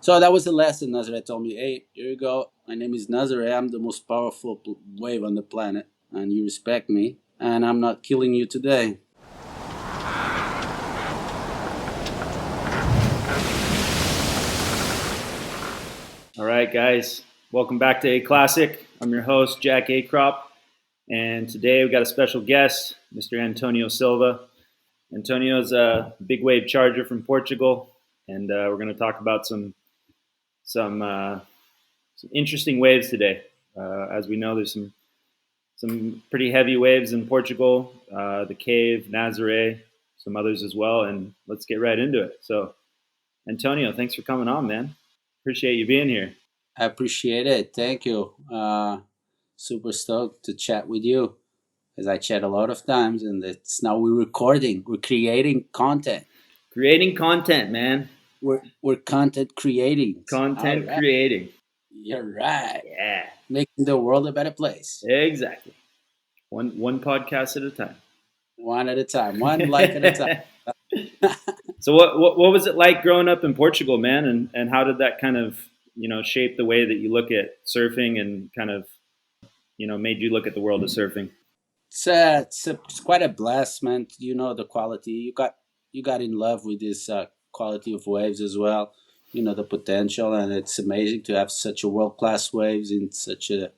So that was the lesson. Nazare told me, "Hey, here you go. My name is Nazare. I'm the most powerful wave on the planet, and you respect me, and I'm not killing you today." All right, guys, welcome back to A Classic. I'm your host, Jack Akrop, and today we've got a special guest, Mr. Antonio Silva. Antonio is a big wave charger from Portugal, and we're going to talk about some interesting waves today. As we know, there's some pretty heavy waves in Portugal, the Cave, Nazaré, some others as well, and let's get right into it. So, Antonio, thanks for coming on, man. Appreciate you being here. I appreciate it. Thank you. Super stoked to chat with you, as I chat a lot of times, and it's now we're recording. We're creating content. Creating content, man. We're content creating. All Content right. creating. You're right. Yeah, Making the world a better place. exactly. One podcast at a time. One at a time. One life at a time. So what was it like growing up in Portugal, man? And how did that kind of shape the way that you look at surfing and kind of made you look at the world of surfing? It's quite a blast, man. You know the quality. You got in love with this quality of waves as well. You know the potential, and it's amazing to have such a world class waves in such a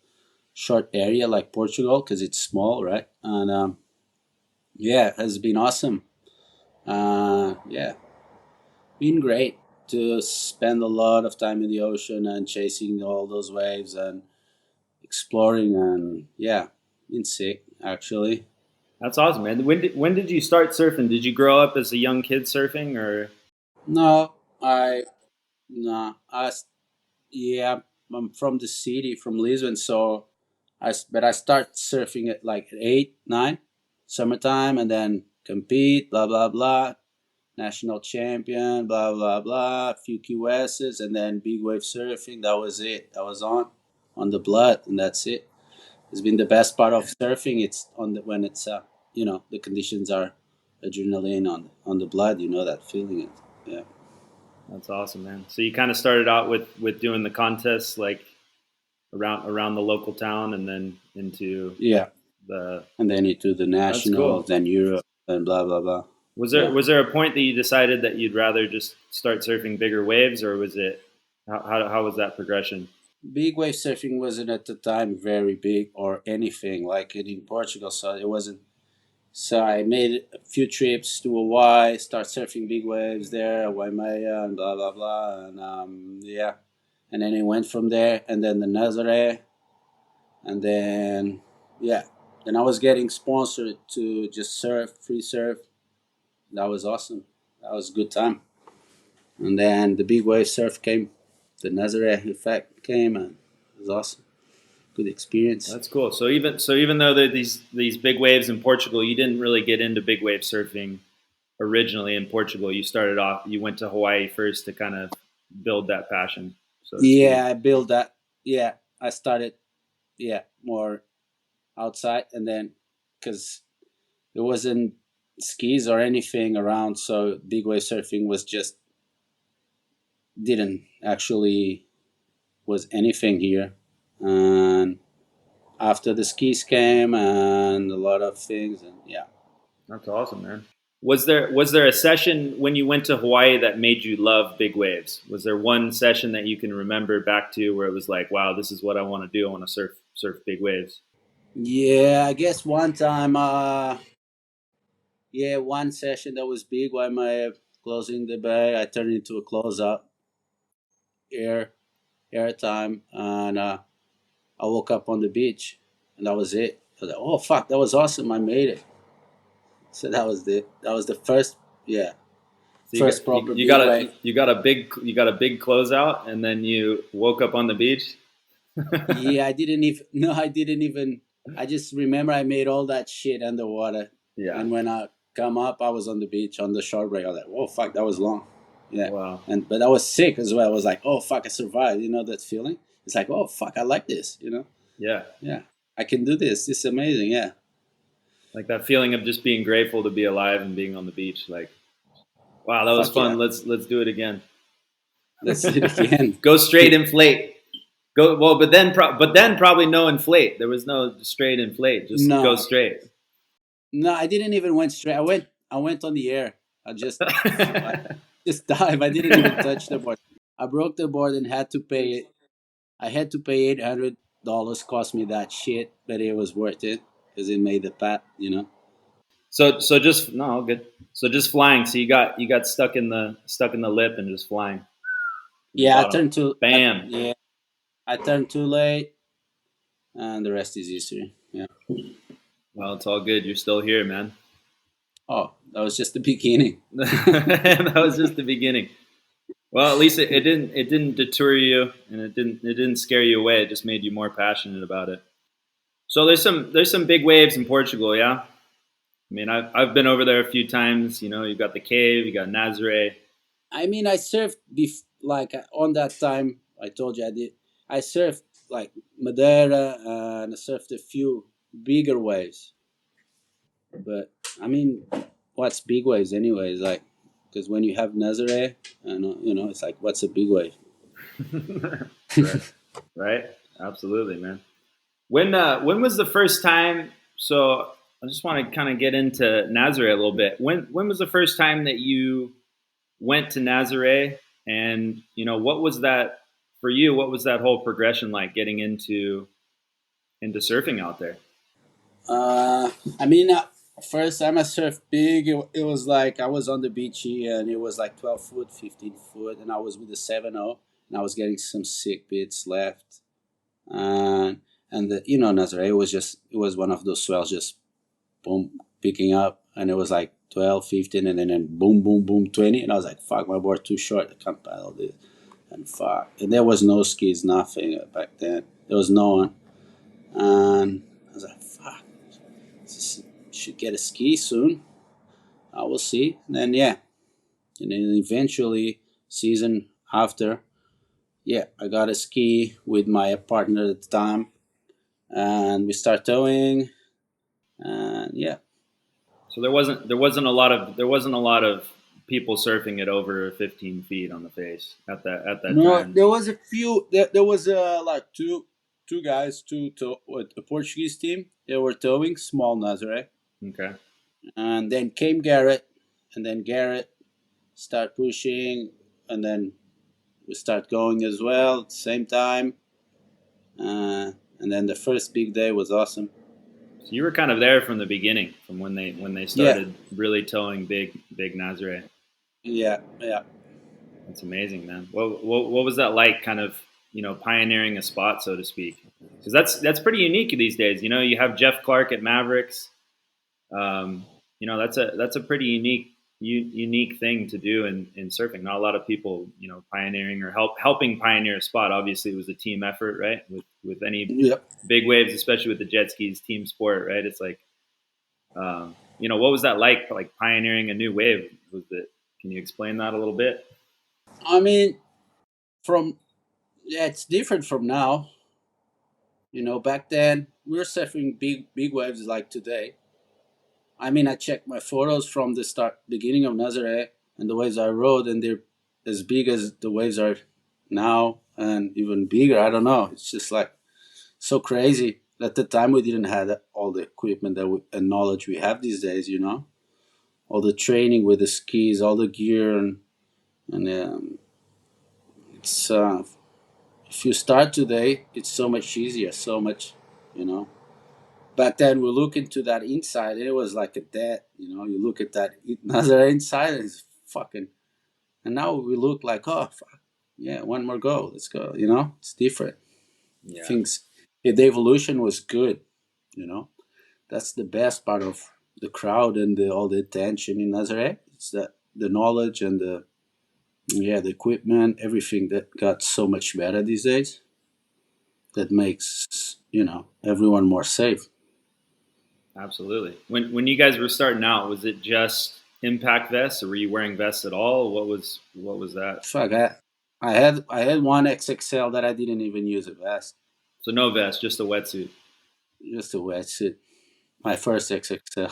short area like Portugal because it's small, right? And yeah, it has been awesome. Yeah, been great to spend a lot of time in the ocean and chasing all those waves and exploring, and yeah, been sick actually. That's awesome, man. When did you start surfing? Did you grow up as a young kid surfing, or No, I no, yeah, I'm from the city, from Lisbon, so but I start surfing at like at 8, 9, summertime, and then compete, blah blah blah, national champion, blah blah blah, a few QSs, and then big wave surfing. That was it. That was on the blood, and that's it. It's been the best part of surfing. It's on the when it's the conditions are adrenaline on the blood. You know that feeling. It. Yeah. that's awesome, man. So you kind of started out with doing the contests like around the local town, and then into Yeah, the. and then into the That's nationals, cool. then Europe, and blah blah blah. Was there Yeah, was there a point that you decided that you'd rather just start surfing bigger waves, or was it how was that progression? big wave surfing wasn't at the time very big or anything like it in Portugal, so it wasn't. So I made a few trips to Hawaii, start surfing big waves there, Waimea, and blah blah blah, and yeah, and then it went from there, and then the Nazare, and then yeah, then I was getting sponsored to just surf, free surf. That was awesome. That was a good time. And then the big wave surf came, the Nazare effect came, and it was awesome. Good experience. That's cool. So even though there are these big waves in Portugal, you didn't really get into big wave surfing originally in Portugal. You started off. You went to Hawaii first to kind of build that passion, so to speak. Yeah, I built that. Yeah, I started. Yeah, more outside, and then because there wasn't skis or anything around, so big wave surfing was just didn't actually was anything here. And after the skis came and a lot of things, and yeah. That's awesome, man. Was there a session when you went to Hawaii that made you love big waves? Was there one session that you can remember back to where it was like, wow, this is what I want to do. I want to surf big waves. Yeah, I guess one time, yeah, one session that was big while my closing the bay, I turned into a closeout air air time, and I woke up on the beach, and that was it. I was like, oh fuck, that was awesome, I made it. So that was the first, yeah, So you first got proper you big got a wave. big closeout, and then you woke up on the beach. Yeah, I didn't even no, I didn't even. I just remember I made all that shit underwater, Yeah. and when I come up, I was on the beach on the short break. I was like, oh fuck, that was long. Yeah, Wow. and but I was sick as well. I was like, oh fuck, I survived. You know that feeling? It's like, oh fuck, I like this. Yeah. Yeah, I can do this. This is amazing. Yeah, Like that feeling of just being grateful to be alive and being on the beach. Like, wow, that was fuck fun. yeah. Let's do it again. That's it again. Go straight inflate. Go well, but then probably no inflate. There was no straight inflate. Just go No, straight. no, I didn't even went straight. I went on the air. I just dive. I didn't even touch the board. I broke the board and had to pay it. I had to pay $800. Cost me that shit, but it was worth it because it made the pat. You know. So just no good. So just flying. So you got stuck in the lip and just flying in the Yeah, bottom. Bam. yeah, I turned too late, and the rest is history. Yeah. Well, it's all good. You're still here, man. Oh, that was just the beginning. That was just the beginning. Well, at least it didn't deter you and it didn't scare you away. It just made you more passionate about it. So there's some big waves in Portugal, yeah. I mean, I've been over there a few times. You know, you got the cave, you got Nazare. I mean, I surfed like on that time. I told you I did. I surfed like Madeira and I surfed a few bigger waves. But I mean, what's big waves anyways? Like, because when you have Nazare, and it's like, what's a big wave? Right, right, absolutely, man. When was the first time? So I just want to kind of get into Nazare a little bit. When was the first time that you went to Nazare, and you know what was that for you? What was that whole progression like getting into surfing out there? I mean, first time I surfed big, it was like I was on the beach here, and it was like 12 foot, 15 foot, and I was with the 7-0, and I was getting some sick bits left, and Nazaré was one of those swells just boom picking up, and it was like 12, 15, and then boom, boom, boom, 20, and I was like, fuck, my board too short, I can't paddle this, and fuck, and there was no skis, nothing back then. There was no one, and I was like, fuck, should get a ski soon. I will see. And then yeah, and then eventually season after, yeah, I got a ski with my partner at the time, and we start towing, and yeah. So there wasn't a lot of people surfing at over 15 feet on the face at that No, time. there was a few. There was like two guys, with a Portuguese team. They were towing small Nazare, Okay. and then came Garrett, and then Garrett start pushing, and then we start going as well at the same time. And then the first big day was awesome. So you were kind of there from the beginning, from when they Yeah, started really towing big Nazare. yeah, yeah. That's amazing, man. What was that like? Kind of pioneering a spot, so to speak, because that's pretty unique these days. You know, you have Jeff Clark at Mavericks. That's a pretty unique thing to do in surfing. Not a lot of people pioneering or helping pioneer a spot. Obviously, it was a team effort, right? With any Yep. big waves, especially with the jet skis, team sport, right? It's like what was that like pioneering a new wave? Was it? Can you explain that a little bit? I mean, from yeah, it's different from now. Back then we were surfing big waves like today. I mean, I checked my photos from the beginning of Nazaré and the waves I rode, and they're as big as the waves are now, and even bigger. I don't know. It's just like so crazy. At the time, we didn't have all the equipment and knowledge we have these days. All the training with the skis, all the gear, and it's if you start today, it's so much easier, so much, you know. Back then, we look into that inside, and it was like a dead. You look at that another inside, and it's fucking. And now we look like, oh, fuck, yeah, one more go, let's go. It's different. Yeah, Things, the evolution was good. You know, that's the best part of the crowd and all the attention in Nazaré. It's that the knowledge and the equipment, everything that got so much better these days. That makes everyone more safe. absolutely. When you guys were starting out, was it just impact vests, or were you wearing vests at all? What was that? Fuck, I had one XXL that I didn't even use a vest, So no vest, just a wetsuit. just a wetsuit. My first XXL.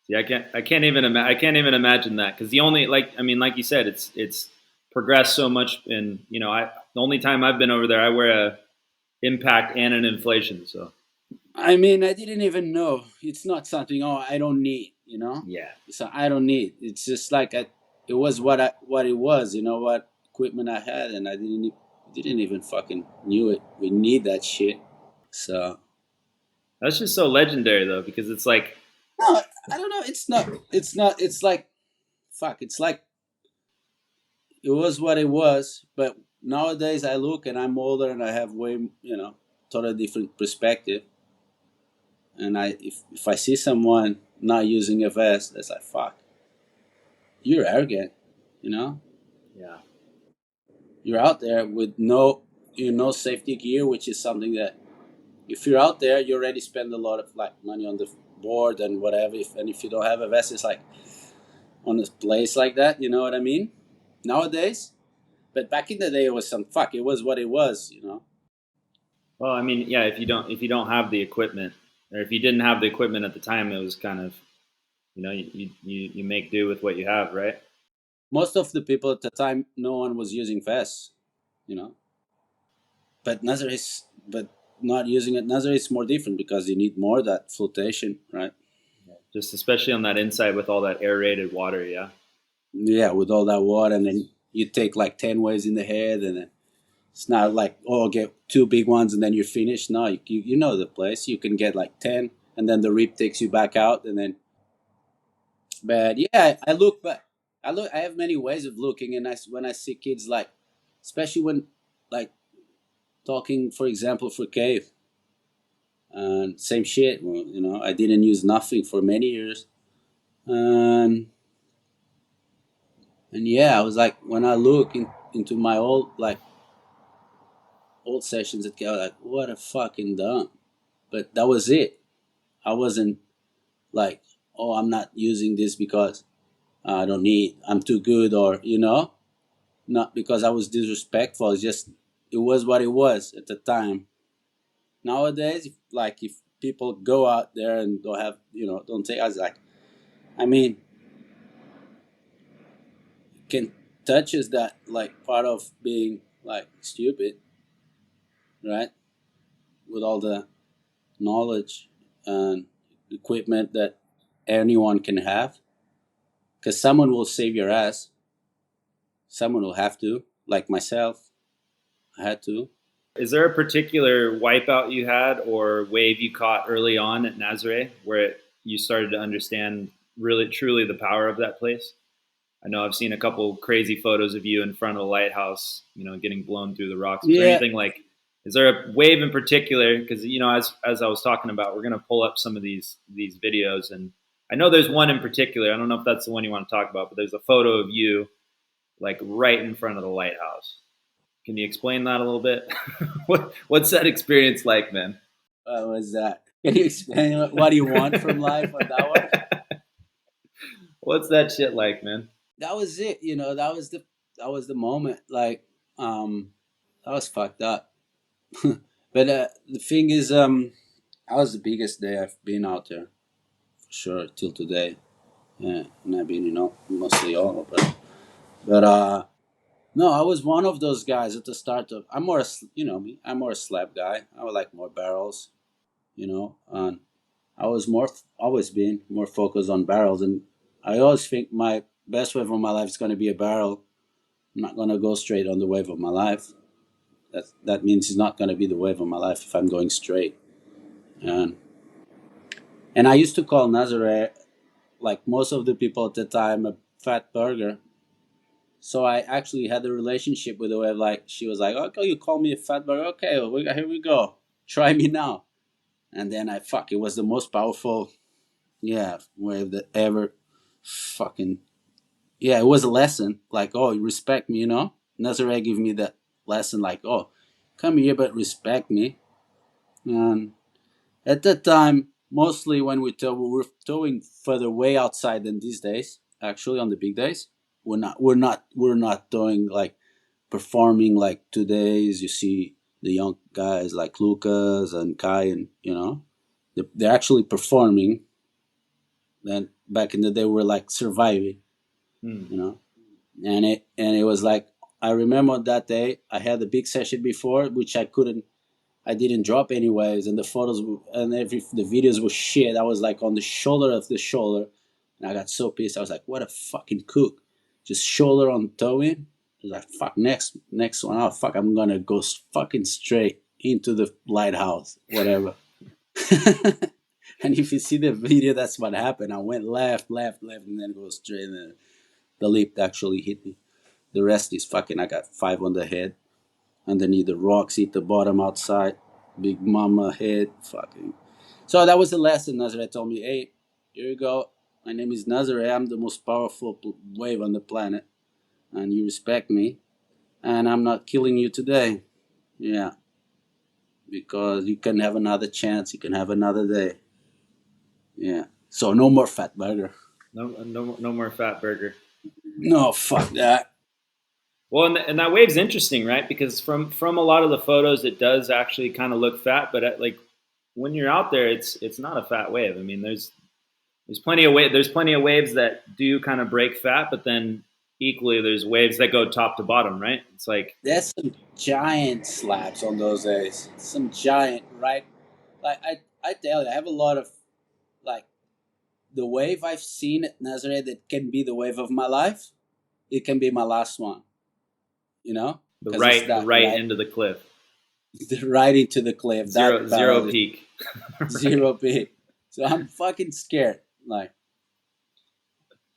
Yeah, I can't even imagine that because the only like I mean like you said it's progressed so much. And the only time I've been over there, I wear a impact and an inflation. So I mean, I didn't even know. It's not something. Oh, I don't need. yeah, So I don't need. It's just like it was what it was. What equipment I had, and I didn't even fucking knew it. We need that shit. So that's just so legendary though, because it's like, no, I don't know. It's not. It's not. It's like fuck. It's like it was what it was. But nowadays, I look and I'm older and I have way totally different perspective. And if I see someone not using a vest, it's like fuck. You're arrogant. You know. yeah, You're out there with no safety gear, which is something that if you're out there, you already spend a lot of like money on the board and whatever. If you don't have a vest, it's like on a place like that. You know what I mean? Nowadays, but back in the day, it was some fuck. It was what it was. well, I mean, yeah, if you don't have the equipment, or if you didn't have the equipment at the time, it was kind of, you make do with what you have, right? Most of the people at the time, no one was using vests. You know, but but not using it. Nazare is more different because you need more of that flotation, right? Just especially on that inside with all that aerated water, yeah. Yeah, with all that water, and then you take like 10 waves in the head, and then it's not like, oh, get two big ones and then you're finished. No, you know the place. You can get like 10, and then the rip takes you back out, and then. But yeah, I look, but I look. I have many ways of looking, and when I see kids like, especially when like talking, for example, for cave, and same shit. Well, I didn't use nothing for many years, and yeah, I was like, when I look into my old sessions at cave, I was like, what a fucking dumb. But that was it. I wasn't like, oh, I'm not using this because I don't need, I'm too good, or not because I was disrespectful. It's just it was what it was at the time. Nowadays, if people go out there and don't have, don't take us, like, I mean, can touch is that like part of being like stupid, right? With all the knowledge and equipment that anyone can have, because someone will save your ass. Someone will have to, like myself. I had to. Is there a particular wipeout you had or wave you caught early on at Nazare where you started to understand really truly the power of that place? I know I've seen a couple crazy photos of you in front of the lighthouse, getting blown through the rocks. Was there Yeah. anything like? Is there a wave in particular? Because as I was talking about, we're gonna pull up some of these videos, and I know there's one in particular. I don't know if that's the one you want to talk about, but there's a photo of you like right in front of the lighthouse. Can you explain that a little bit? What's that experience like, man? What was that? Can you explain what do you want from life on that one? What's that shit like, man? That was it. That was the moment. Like, that was fucked up. But the thing is, that was the biggest day I've been out there for sure till today. Yeah, and I've been, mostly all, but no, I was one of those guys at the start of. I'm more, me. I'm more a slab guy. I would like more barrels, and I was always been more focused on barrels, and I always think my best wave of my life is going to be a barrel. I'm not going to go straight on the wave of my life. That means it's not going to be the wave of my life if I'm going straight. And I used to call Nazare, like most of the people at the time, a fat burger. So I actually had a relationship with the wave. Like, she was like, "Okay, you call me a fat burger. Okay, well, here we go. Try me now." And then it was the most powerful, yeah, wave that ever fucking, yeah, it was a lesson. Like, oh, you respect me, Nazare gave me that lesson, like, oh, come here, but respect me. And at that time, mostly when we were towing further way outside than these days. Actually, on the big days, we're not towing like performing like 2 days. You see the young guys like Lucas and Kai, and they're actually performing. Then back in the day, we're like surviving, Hmm. and it was like I remember that day I had a big session before, which I didn't drop any waves, and the photos and the videos were shit. I was like on the shoulder of the shoulder, and I got so pissed. I was like, "What a fucking cook! Just shoulder on towing." I was like, "Fuck, next one. Oh fuck, I'm gonna go fucking straight into the lighthouse, whatever." And if you see the video, that's what happened. I went left, left, left, and then go straight, and the lip actually hit me. The rest is fucking. I got 5 on the head. Underneath the rocks, hit the bottom outside. Big mama head, fucking. So that was the lesson. Nazare told me, "Hey, here you go. My name is Nazare. I'm the most powerful wave on the planet, and you respect me. And I'm not killing you today. Yeah, because you can have another chance. You can have another day. Yeah. So no more fat burger. No more fat burger. No, fuck that. Well, and that wave's interesting, right? Because from a lot of the photos, it does actually kind of look fat, but like when you're out there, it's not a fat wave. I mean, there's plenty of waves that do kind of break fat, but then equally there's waves that go top to bottom, right? It's like There's some giant slabs on those days. Some giant, right? Like I tell you, I have a lot of like the wave I've seen at Nazaré that can be the wave of my life. It can be my last one, you know, because it's the that right end of the cliff, right into the cliff. That zero barrel peak, zero peak. So I'm fucking scared. Like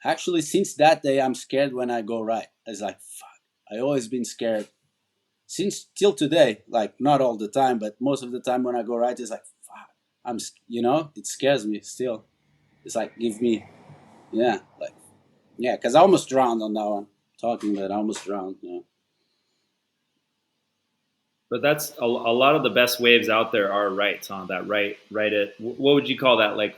actually, since that day, I'm scared when I go right. It's like fuck. I always been scared since till today. Like not all the time, but most of the time when I go right, it's like fuck. It scares me still. It's like give me, yeah, like yeah, because I almost drowned on that one. Talking about I almost drowned. Yeah. but that's a lot of the best waves out there are rights on that right at what would you call that like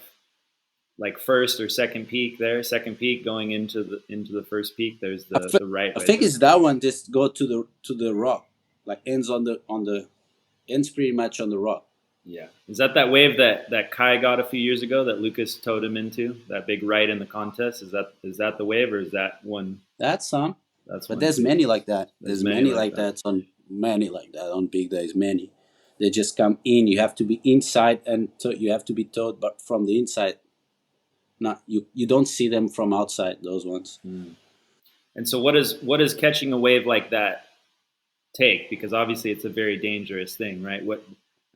first or second peak there, second peak going into the first peak. There's the right I right think there. it's that one. Just go to the rock, like ends on the ends pretty much on the rock. Yeah, is that wave that Kai got a few years ago that Lucas towed him into that big right in the contest? Is that the wave or is that one? That's some, That's but one there's too. many like that. There's There's many many like like that. that on many like that on big days. Many, they just come in. You have to be inside, and you have to be towed, but from the inside. Not you. You don't see them from outside. Those ones. Mm. And so what is catching a wave like that take? Because obviously it's a very dangerous thing, right? What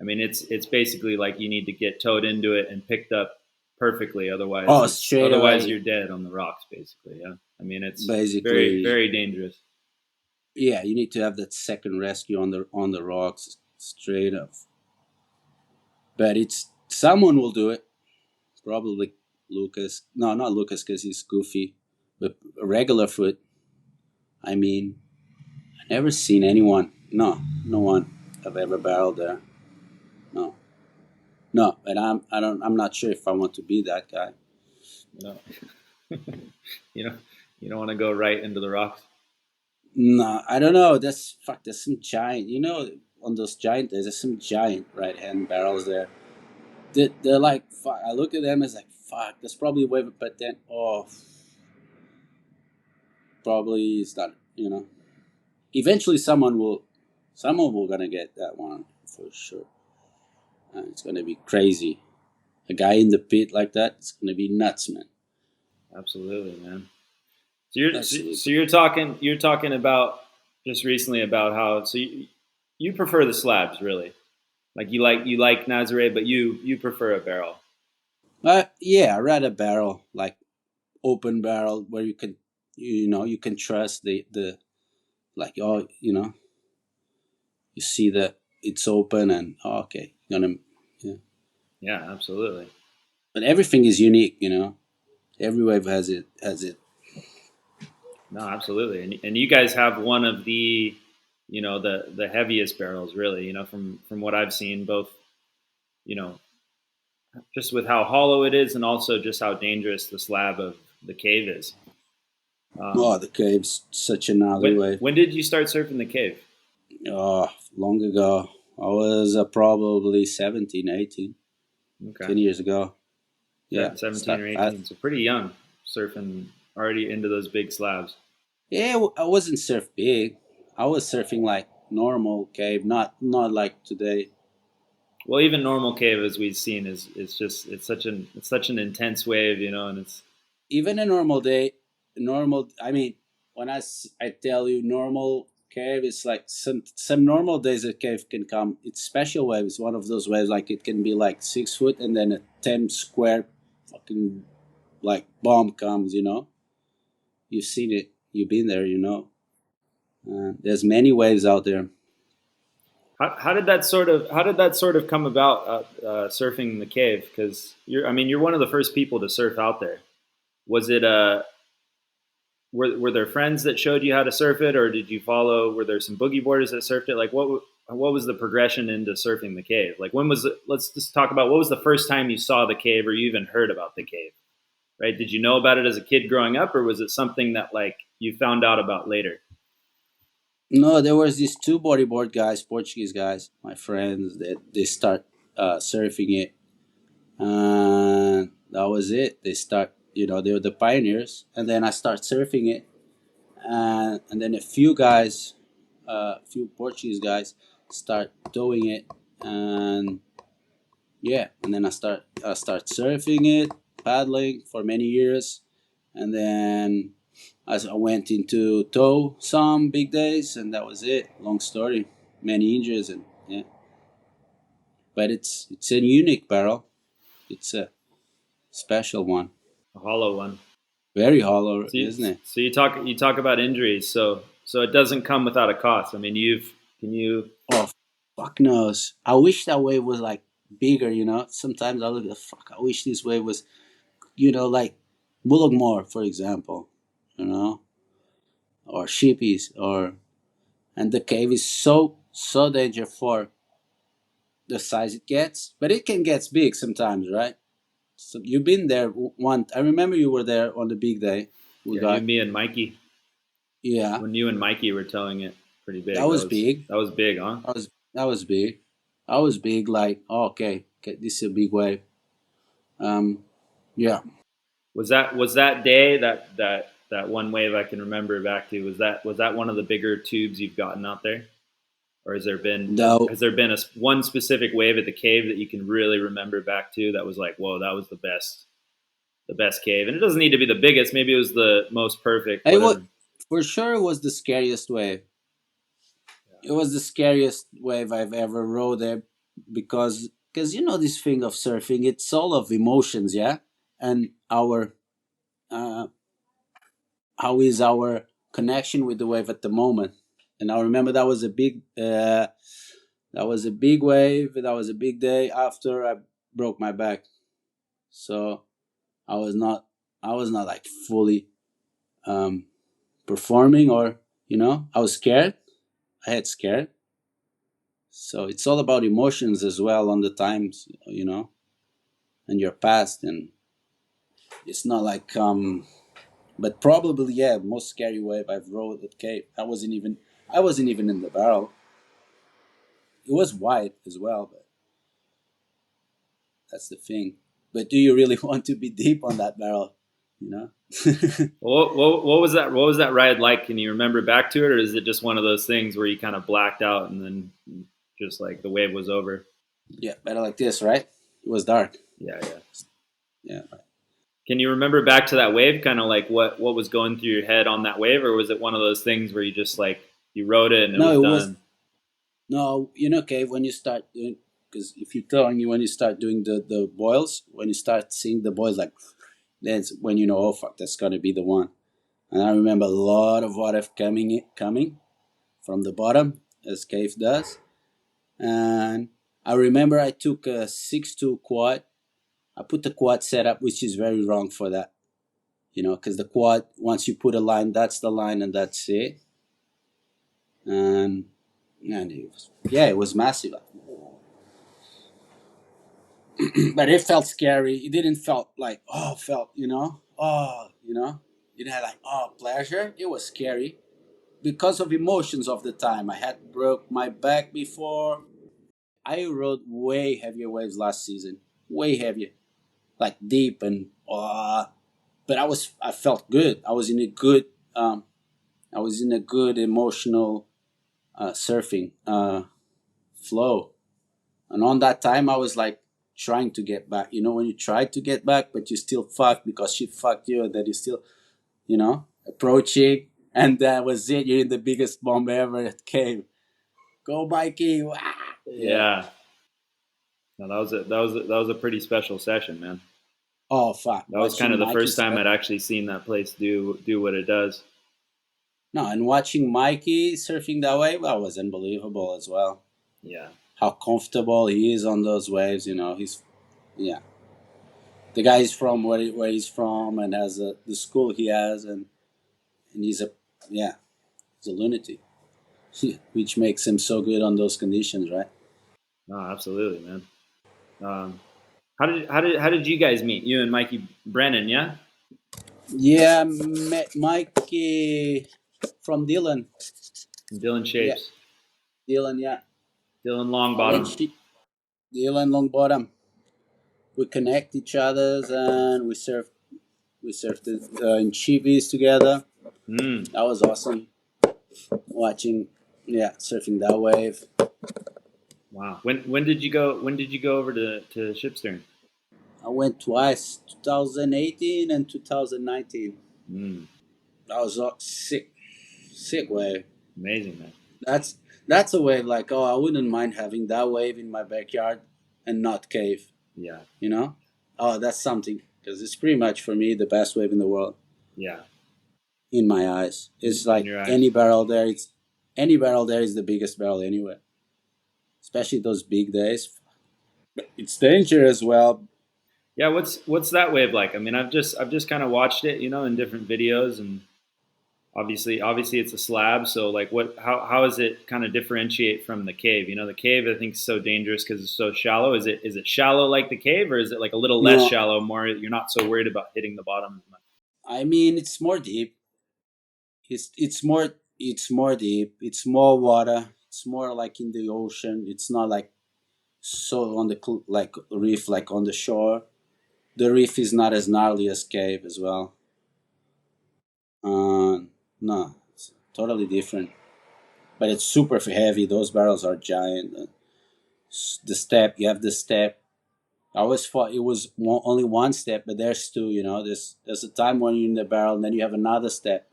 I mean, it's basically like you need to get towed into it and picked up perfectly, Oh, straight otherwise you're away. dead on the rocks, basically. Yeah, I mean it's very Basically, very dangerous. yeah. You need to have that second rescue on the rocks, straight up. But it's someone will do it. Probably Lucas. No, not Lucas because he's goofy. But a regular foot. I mean, I never seen anyone. No, no one have ever barreled there. No, no. And I don't. I'm not sure if I want to be that guy. You know, you know, you don't want to go right into the rocks. No, I don't know. That's fuck. There's some giant. On those giant days, there's some giant right hand barrels there. They're like fuck. I look at them as like fuck. That's probably way, but then probably it's not. Eventually someone will gonna get that one for sure. It's gonna be crazy. A guy in the pit like that, it's gonna be nuts, man. Absolutely, man. So Absolutely. you're talking about just recently about how you prefer the slabs really. Like you like Nazare, but you prefer a barrel. Yeah, I rather barrel like open barrel where you can trust the like you see that it's open and okay, yeah. Yeah, absolutely. But everything is unique. Every wave has it. No, absolutely. And you guys have one of the heaviest barrels really. From what I've seen, both you know just with how hollow it is and also just how dangerous the slab of the cave is. Oh, Um, the cave's such a gnarly when wave. when did you start surfing the cave? Oh, long ago. I was probably 17, 18, Okay, 10 years ago. Yeah, 17 start. or 18, so pretty young, surfing already into those big slabs. Yeah, I wasn't surf big. I was surfing like normal cave, not like today. Well, even normal cave, as we've seen, is just it's such an intense wave, you know, and it's Even a normal day, normal. I mean, when I tell you normal cave, it's like some normal days a cave can come. It's special waves. One of those waves, like it can be like 6 foot, and then a 10 square, fucking like bomb comes. You've seen it. You've been there. There's many waves out there. how did that sort of come about surfing the cave? Because you're I mean you're one of the first people to surf out there. Was it were there friends that showed you how to surf it, or did you follow? Were there some boogie boarders that surfed it? Like what was the progression into surfing the cave? Like when was it? Let's just talk about what was the first time you saw the cave or you even heard about the cave. Right? Did you know about it as a kid growing up, or was it something that like you found out about later? No, there was these two bodyboard guys, Portuguese guys, my friends. That they start surfing it, and that was it. They start, they were the pioneers, and then I start surfing it, and then a few guys, a few Portuguese guys, start doing it, and yeah, and then I start surfing it, paddling for many years, and then as I went into tow some big days, and that was it. Long story, many injuries, and yeah, but it's a unique barrel. It's a special one, A hollow one. very hollow, So isn't it? you talk about injuries. So it doesn't come without a cost. I mean, you've can you Oh, fuck knows. I wish that wave was like bigger. Sometimes I look at fuck. I wish this wave was, like Bullockmore, for example, you know, or Shippies, and the cave is so dangerous for the size it gets, but it can get big sometimes, right? So you've been there one. I remember you were there on the big day. We yeah you got me and Mikey yeah, when you and Mikey were towing it pretty that big. was big. That was big, huh? That was big. I was big. Like okay, this is a big wave. Um, yeah. Was that day that one wave I can remember back to was that one of the bigger tubes you've gotten out there, or No, has there been one specific wave at the cave that you can really remember back to that was like whoa that was the best cave, and it doesn't need to be the biggest, maybe it was the most perfect it was whatever. for sure. It was the scariest wave. It was the scariest wave I've ever rode there because this thing of surfing. It's all of emotions, yeah, and our uh, how is our connection with the wave at the moment. And I remember that was a big wave. That was a big day after I broke my back. So I was not I was not like fully um, performing, or I was scared. I had scared. So it's all about emotions as well on the times, and your past, and it's not like but probably, yeah, most scary wave I've rode at Cape. I wasn't even in the barrel. It was wide as well, but that's the thing. But do you really want to be deep on that barrel? You know? What was that ride like? Can you remember back to it, or is it just one of those things where you kind of blacked out and then just like the wave was over? Yeah, better like this, right? It was dark. Yeah, yeah. Yeah. Can you remember back to that wave, kind of like what was going through your head on that wave, or was it one of those things where you just like you rode it and it No, was it was done? no. Cave, when you start doing, because if you're telling me when you start doing the boils, when you start seeing the boils, like that's when you know, oh fuck, that's gonna be the one. And I remember a lot of water coming from the bottom, as Cave does. And I remember I took a 6.2 quad. I put the quad setup, which is very wrong for that, because the quad, once you put a line, that's the line and that's it. And it was massive. But it felt scary. It didn't felt like, it had like, pleasure. It was scary because of emotions of the time. I had broke my back before. I rode way heavier waves last season, way heavier, like deep and but I felt good. I was in a good emotional. surfing flow. And on that time, I was like trying to get back. You know, when you try to get back, but you still fucked because she fucked you, and then you still, approaching. And that was it. You're in the biggest bomb ever. It came. Go, Mikey. Wah! Yeah. Yeah. No, that was a pretty special session, man. Oh, fuck. That was kind Watching of the Mikey first time surf. I'd actually seen that place do what it does. No, and watching Mikey surfing that wave, that was unbelievable as well. Yeah. How comfortable he is on those waves. Yeah. The guy is from where he's from and has the school he has, and yeah, he's a lunatic, which makes him so good on those conditions, right? No, absolutely, man. Um, how did you guys meet? You and Mikey Brennan, yeah? Yeah, met Mikey from Dylan. And Dylan Yeah, Shapes, Dylan. Yeah, Dylan I went Longbottom. to Dylan Longbottom. We connect each others and we surfed. We surfed in Chivis together. Mm. That was awesome. Watching, yeah, surfing that wave. Wow. When did you go? When did you go over to Shipstern? I went twice, 2018 and 2019. Mm. That was a sick wave. Amazing, man. That's that's a wave like, oh, I wouldn't mind having that wave in my backyard and not cave. Yeah. You know, oh, that's something because it's pretty much for me the best wave in the world Yeah. in my eyes. It's In like your eyes. any barrel there. It's any barrel there is the biggest barrel anywhere, especially those big days. But it's dangerous as well. Yeah. What's that wave like? I mean, I've just kind of watched it, in different videos, and obviously it's a slab. So like, how does it kind of differentiate from the cave? The cave I think is so dangerous because it's so shallow. Is it shallow like the cave, or is it like a little less No, shallow? More, you're not so worried about hitting the bottom as much. I mean it's more deep. It's more deep. It's more water. It's more like in the ocean. It's not like so on the like reef like on the shore. The reef is not as gnarly as cave as well. No, it's totally different. But it's super heavy. Those barrels are giant. The step, you have the step. I always thought it was only one step, but there's two. There's a time when you're in the barrel, and then you have another step.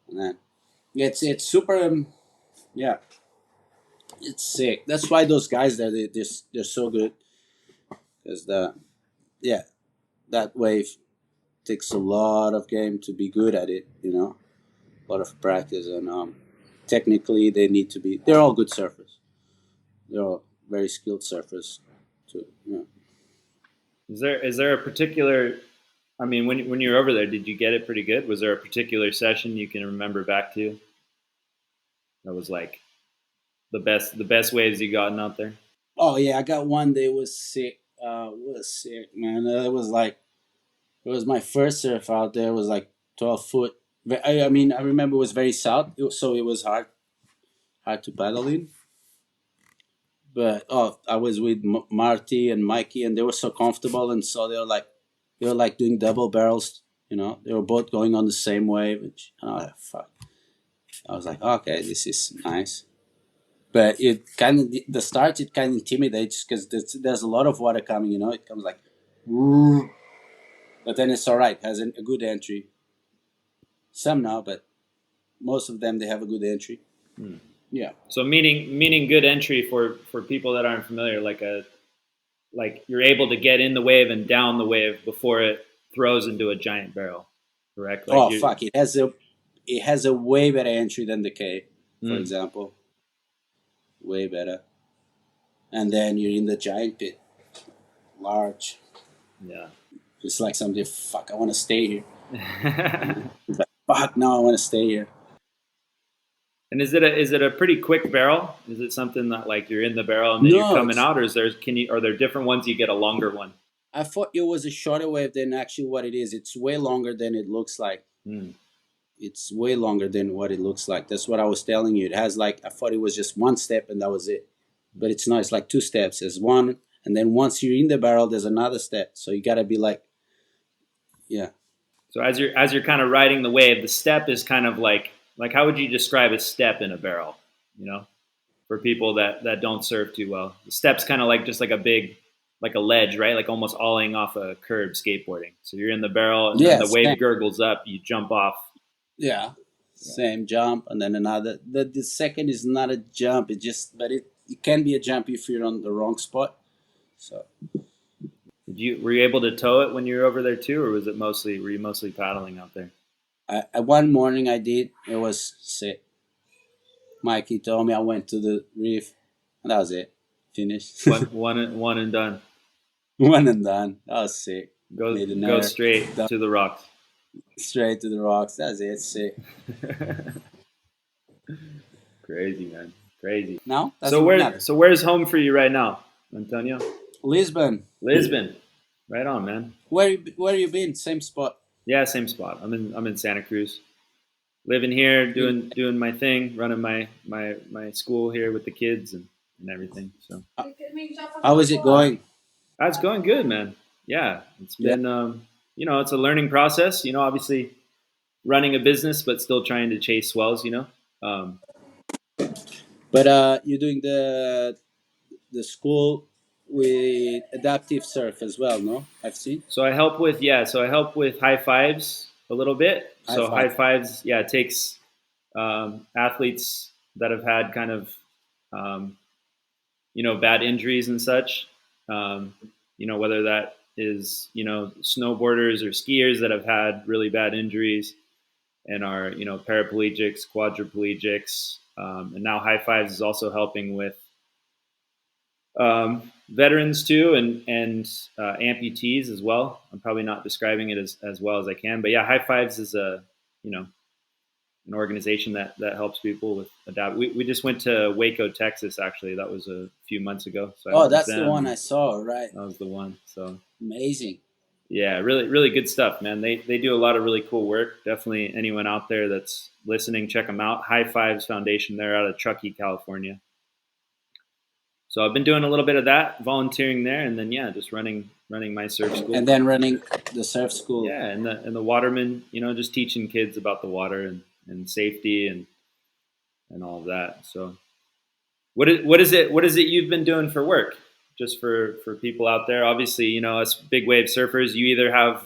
And then it's super. Yeah, it's sick. That's why those guys there, they're so good because yeah, that wave takes a lot of game to be good at it. A lot of practice, and technically they need to be. They're all good surfers. They're all very skilled surfers too. Yeah. Is there a particular? I mean, when you were over there, did you get it pretty good? Was there a particular session you can remember back to that was like the best waves you gotten out there? Oh yeah, I got one that was sick. Was sick, man. It was my first surf out there. It was like 12 foot. I mean, I remember it was very south, so it was hard to paddle in. But I was with Marty and Mikey, and they were so comfortable, and so they were like doing double barrels. They were both going on the same wave. And fuck. I was like, okay, this is nice. But it kind of the start it kind of intimidates because there's a lot of water coming. It comes like, "Woo," but then it's all right. Has a good entry. Some now, but most of them they have a good entry. Hmm. Yeah. So meaning good entry for people that aren't familiar, like you're able to get in the wave and down the wave before it throws into a giant barrel, correct? Like Oh you. fuck! It has a way better entry than the K, for Mm, example. Way better. And then you're in the giant pit, large. yeah. It's like something. Fuck! I want to stay here. It's like, fuck! Now I want to stay here. And is it a pretty quick barrel? Is it something that like you're in the barrel and then you're No, coming it's. out, or are there different ones you get a longer one? I thought it was a shorter wave than actually what it is. It's way longer than it looks like. Mm, It's way longer than what it looks like. That's what I was telling you. It has like I thought it was just one step and that was it, but it's not. It's like two steps. There's one, and then once you're in the barrel, there's another step. So you gotta be like, yeah. so as you're kind of riding the wave, the step is kind of like how would you describe a step in a barrel? you know, for people that don't surf too well. The step's kind of like just like a big, like a ledge, right? Like almost ollieing off a curb skateboarding. So you're in the barrel, and then Yeah, the same. wave gurgles up, you jump off. Yeah, Yeah. same jump, and then another. The second is not a jump. But it can be a jump if you're on the wrong spot. So Were you able to tow it when you were over there too, or were you mostly paddling out there? one morning I did. It was sick. Mikey told me I went to the reef, and that was it. Finished. One and done. One and done. That was sick. Made an Go air. straight Done. to the rocks. Straight to the rocks. That's it. Sick. Crazy, man. Crazy. No, that's So another. where's home for you right now, Antonio? Lisbon. Lisbon. Right on, man. Where you been? Same spot. Yeah, same spot. I'm in Santa Cruz. Living here, doing my thing, running my school here with the kids and everything. So How is it going? that's going good, man. Yeah, it's Yeah. been it's a learning process. Obviously running a business, but still trying to chase swells. Um, But you're doing the school with adaptive surf as well, no? I've seen. so I help with high fives a little bit. High So high five. fives, yeah, it takes athletes that have had kind of um, bad injuries and such. Whether that is snowboarders or skiers that have had really bad injuries and are paraplegics, quadriplegics, and now high fives is also helping with veterans too, and amputees as well. I'm probably not describing it as well as I can, but yeah, high fives is a an organization that helps people with adapt. We just went to Waco, Texas. Actually, that was a few months ago. So I Oh, went with that's the them. one I saw. Right. That was the one. So Amazing. yeah, really good stuff, man. They do a lot of really cool work. Definitely anyone out there that's listening, check them out. High Fives Foundation. They're out of Truckee, California. So I've been doing a little bit of that, volunteering there, and then yeah, just running my surf school. And then running the surf school. Yeah, and the waterman, just teaching kids about the water and safety and all of that. So what is it you've been doing for work? Just for people out there, obviously, us big wave surfers, you either have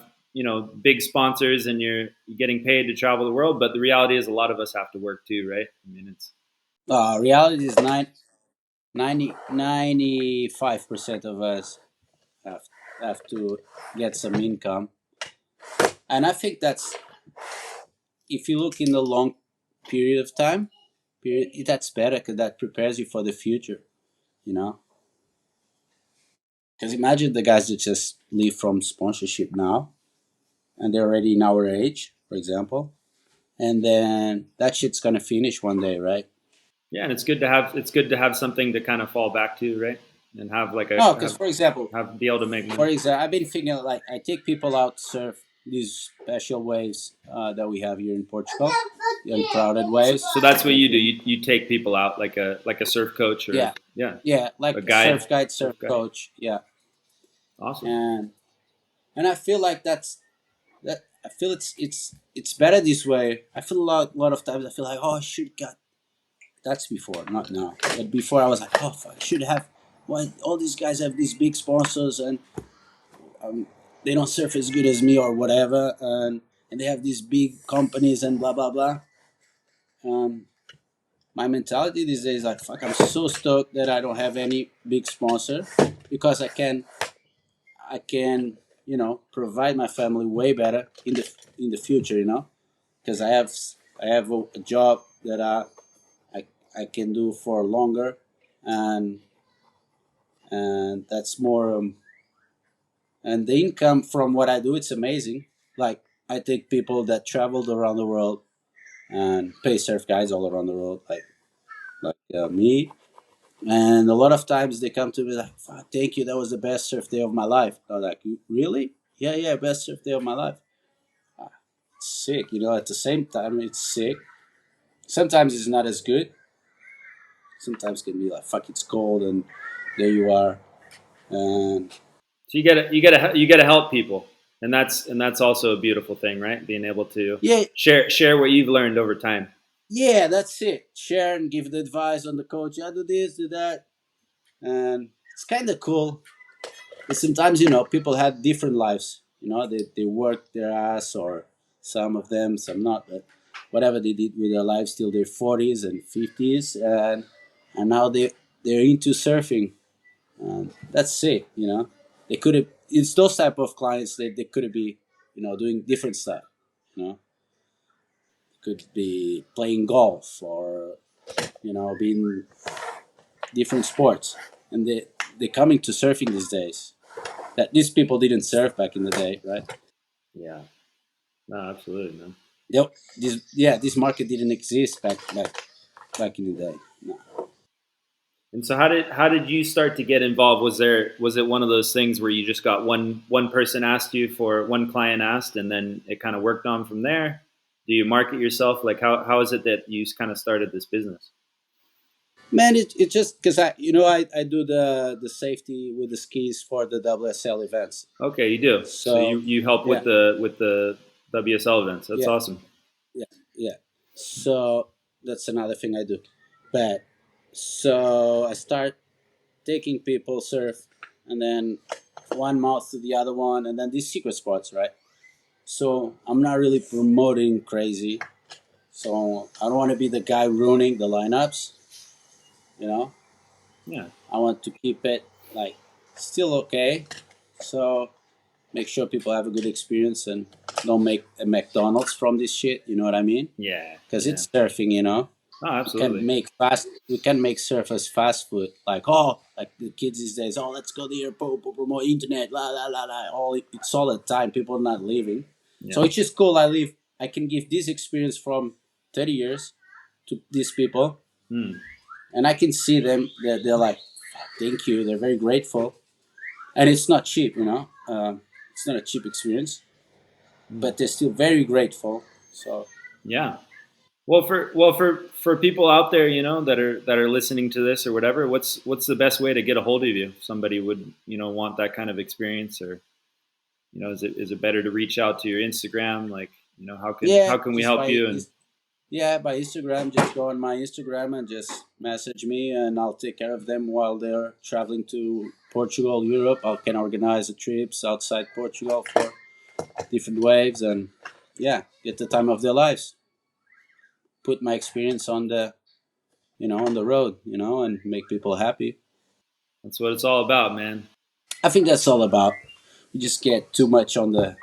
big sponsors and you're getting paid to travel the world, but the reality is a lot of us have to work too, right? I mean, it's Reality is 95% of us have have to get some income, and I think that's if you look in the long period of time, that's better because that prepares you for the future. You know, because imagine the guys that just leave from sponsorship now, and they're already in our age, for example, and then that shit's gonna finish one day, right? yeah, and it's good to have something to kind of fall back to, right? And have like No, because for example, be able to make money. I've been thinking like I take people out to surf these special waves that we have here in Portugal, the uncrowded waves. So that's what you do. You take people out like a surf coach or Yeah, yeah, yeah, like a guide, surf guide, surf coach. Yeah, awesome. And I feel like that. I feel it's better this way. I feel a lot of times I feel like I should got that's before, not now. But before I was like, fuck, I should have. Why all these guys have these big sponsors and um, they don't surf as good as me or whatever, and they have these big companies and blah blah blah. Um, my mentality these days is like, fuck, I'm so stoked that I don't have any big sponsor because I can provide my family way better in the future, because I have a job that I can do for longer, and that's more and the income from what I do, it's amazing. Like I take people that traveled around the world and pay surf guides all around the world, like me. And a lot of times they come to me like, "Fuck, thank you, that was the best surf day of my life." I was like, really? Yeah, yeah, best surf day of my life. Ah, it's sick, At the same time, it's sick. Sometimes it's not as good. Sometimes it can be like, fuck, it's cold, and there you are. And So you gotta help people, and that's also a beautiful thing, right? Being able to yeah, share what you've learned over time. yeah, that's it. Share and give the advice on the coach. Yeah, do this, do that, and it's kind of cool. But sometimes people had different lives. They worked their ass, or some of them, some not, but whatever they did with their lives till their 40s and 50s, and now they're into surfing. That's it. They could have. It's those type of clients that they could be, doing different stuff. You know, could be playing golf or being different sports, and they're coming to surfing these days. That these people didn't surf back in the day, right? Yeah. No, absolutely, man. This market didn't exist back in the day. No. And so how did you start to get involved? Was it one of those things where you just got one person asked you for one client asked and then it kind of worked on from there? Do you market yourself? Like how is it that you kind of started this business? Man, it just because I do the safety with the skis for the WSL events. Okay, you do. So you So you help yeah, with the WSL events. That's yeah, awesome. yeah, yeah. So that's another thing I do. But so I start taking people surf, and then one mouth to the other one, and then these secret spots, right? So I'm not really promoting crazy. So I don't want to be the guy ruining the lineups. You know, Yeah. I want to keep it like still okay. So make sure people have a good experience and don't make a McDonald's from this shit. You know what I mean? Yeah. Because Yeah. it's surfing. Oh, We can absolutely. make fast. We can make surf as fast food. Like the kids these days. Oh, let's go there, promote internet, la la la la. It's all the time. People are not leaving, so Yeah. it's just cool. I can give this experience from 30 years to these people, Hmm. and I can see them. They're like, thank you. They're very grateful, and it's not cheap. It's not a cheap experience, Hmm. but they're still very grateful. So Yeah. Well, for people out there, that are listening to this or whatever, what's the best way to get a hold of you? If somebody would, want that kind of experience, or is it better to reach out to your Instagram? Like, how can yeah, how can we just help by you? And yeah, by Instagram. Just go on my Instagram and just message me, and I'll take care of them while they're traveling to Portugal, Europe. I can organize the trips outside Portugal for different waves, and yeah, get the time of their lives. Put my experience on the road, and make people happy. that's what it's all about, man. I think that's all about. We just get too much on the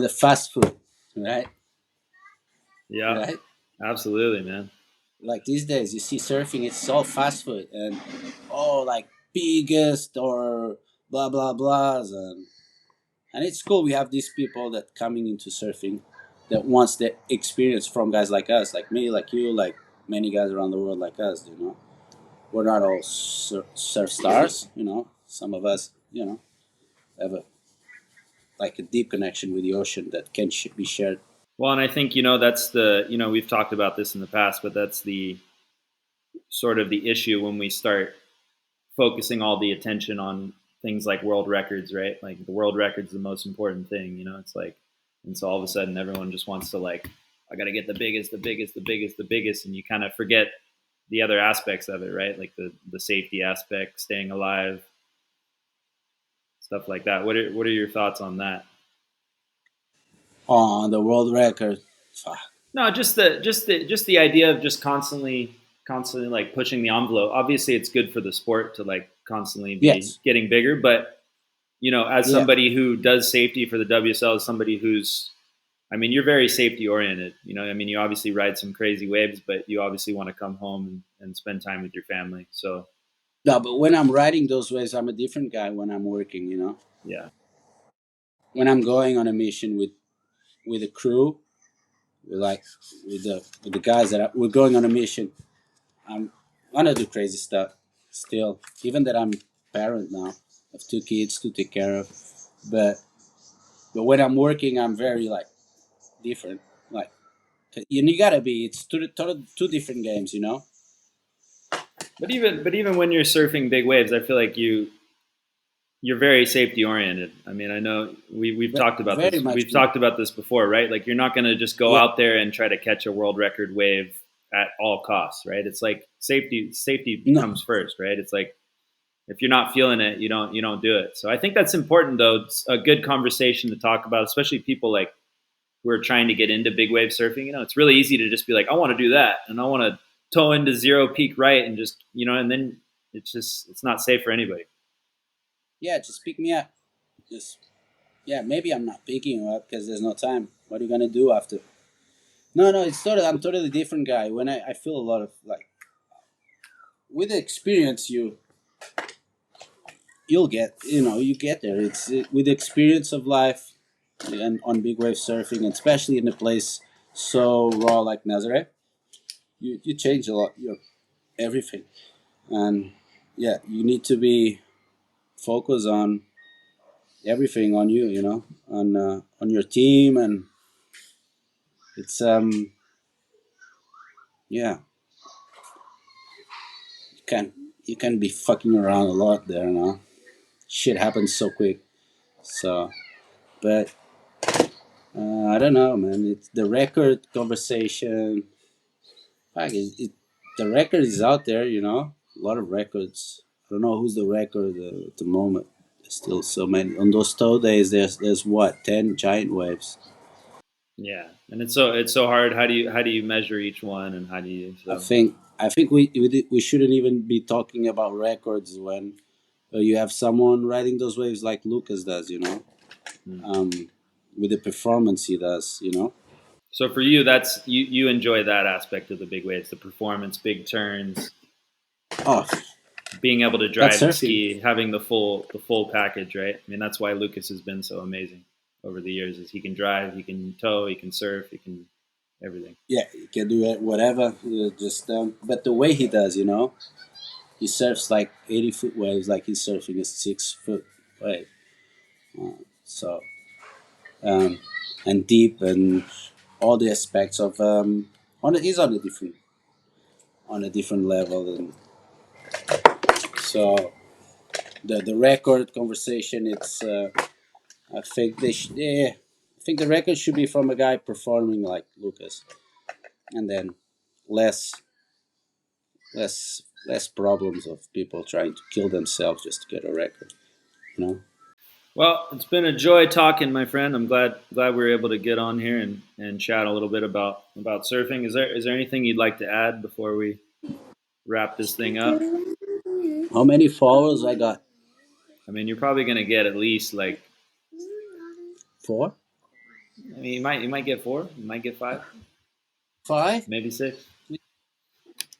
fast food, right? Yeah, Right. absolutely, man. Like these days, you see surfing, it's all fast food and like biggest or blah blah blahs, and it's cool. We have these people that coming into surfing that wants the experience from guys like us, like me, like you, like many guys around the world like us. We're not all surf stars. Some of us, have a deep connection with the ocean that can be shared. Well, and I think that's we've talked about this in the past, but that's the sort of the issue when we start focusing all the attention on things like world records, right? Like the world record's the most important thing, it's like, and so all of a sudden everyone just wants to like, I got to get the biggest, the biggest, the biggest, the biggest, and you kind of forget the other aspects of it, right? Like the safety aspect, staying alive, stuff like that. What are your thoughts on that? On the world record. Fuck. No, just the idea of just constantly like pushing the envelope. Obviously, it's good for the sport to like constantly be Yes. getting bigger, but as Yeah. somebody who does safety for the WSL, as somebody who's, I mean, you're very safety oriented. I mean, you obviously ride some crazy waves, but you obviously want to come home and spend time with your family. So, No, but when I'm riding those waves, I'm a different guy when I'm working. yeah, When I'm going on a mission with a crew, like with the guys we're going on a mission. I'm gonna do crazy stuff. Still, even that I'm parent now, I have two kids to take care of. But when I'm working, I'm very like different. Like you gotta be. It's two different games. but even when you're surfing big waves, I feel like you're very safety oriented. I mean, I know we've talked about Very this. much We've more. talked about this before, right? Like you're not going to just go Yeah. out there and try to catch a world record wave at all costs, right? It's like safety No. comes first, right? It's like if you're not feeling it, you don't do it. So I think that's important though. It's a good conversation to talk about, especially people like who are trying to get into big wave surfing. It's really easy to just be like, I want to do that and I want to tow into zero peak right and just and then it's not safe for anybody. Yeah, just pick me up. Just yeah, maybe I'm not picking you up because there's no time. What are you gonna do after? No, no, I'm totally different guy. When I feel a lot of like with the experience you'll get you get there. With the experience of life and on big wave surfing, and especially in a place so raw like Nazaré, you change a lot. Everything, and yeah, you need to be focused on everything on you. On your team, and it's yeah, you can you can be fucking around a lot there now. Shit happens so quick. So, but I don't know, man. It's the record conversation. Fuck, the record is out there, A lot of records. I don't know who's the record at the moment. There's still so many. On those tow days, there's what 10 giant waves. Yeah, and it's so hard. How do you measure each one, and how do you I so? think I think we shouldn't even be talking about records when you have someone riding those waves like Lucas does, Hmm. um, with the performance he does. So for you, that's you enjoy that aspect of the big waves, the performance, big turns, Oh, being able to that's drive and surfing. ski, having the full package, right? I mean, that's why Lucas has been so amazing over the years. Is he can drive, he can tow, he can surf, he can everything. Yeah, he can do it, whatever. Just but the way he does, he surfs like 80-foot waves, like he's surfing a 6-foot wave. So um, and deep and all the aspects of he's on a different level, and so the record conversation. It's I think yeah, I think the record should be from a guy performing like Lucas, and then less less problems of people trying to kill themselves just to get a record. You know. Well, it's been a joy talking, my friend. I'm glad we were able to get on here and chat a little bit about surfing. Is there anything you'd like to add before we wrap this thing up? How many followers I got? I mean, you're probably gonna get at least like. 4, I mean, you might get four, you might get five, 5. maybe six.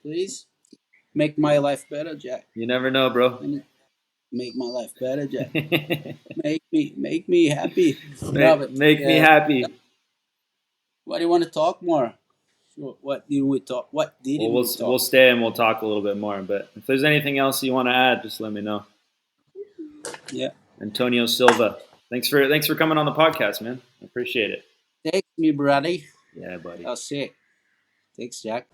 Please make my life better, Jack. You never know, bro. Make my life better, Jack. Make me happy. No, make but make me happy. what do you want to talk more? What didn't we talk? What Well, didn't we'll we we'll talk? stay and we'll talk a little bit more. But if there's anything else you want to add, just let me know. Yeah. Antonio Silva, thanks for coming on the podcast, man. I appreciate it. Thanks, me, buddy. Yeah, buddy. I'll say. Thanks, Jack.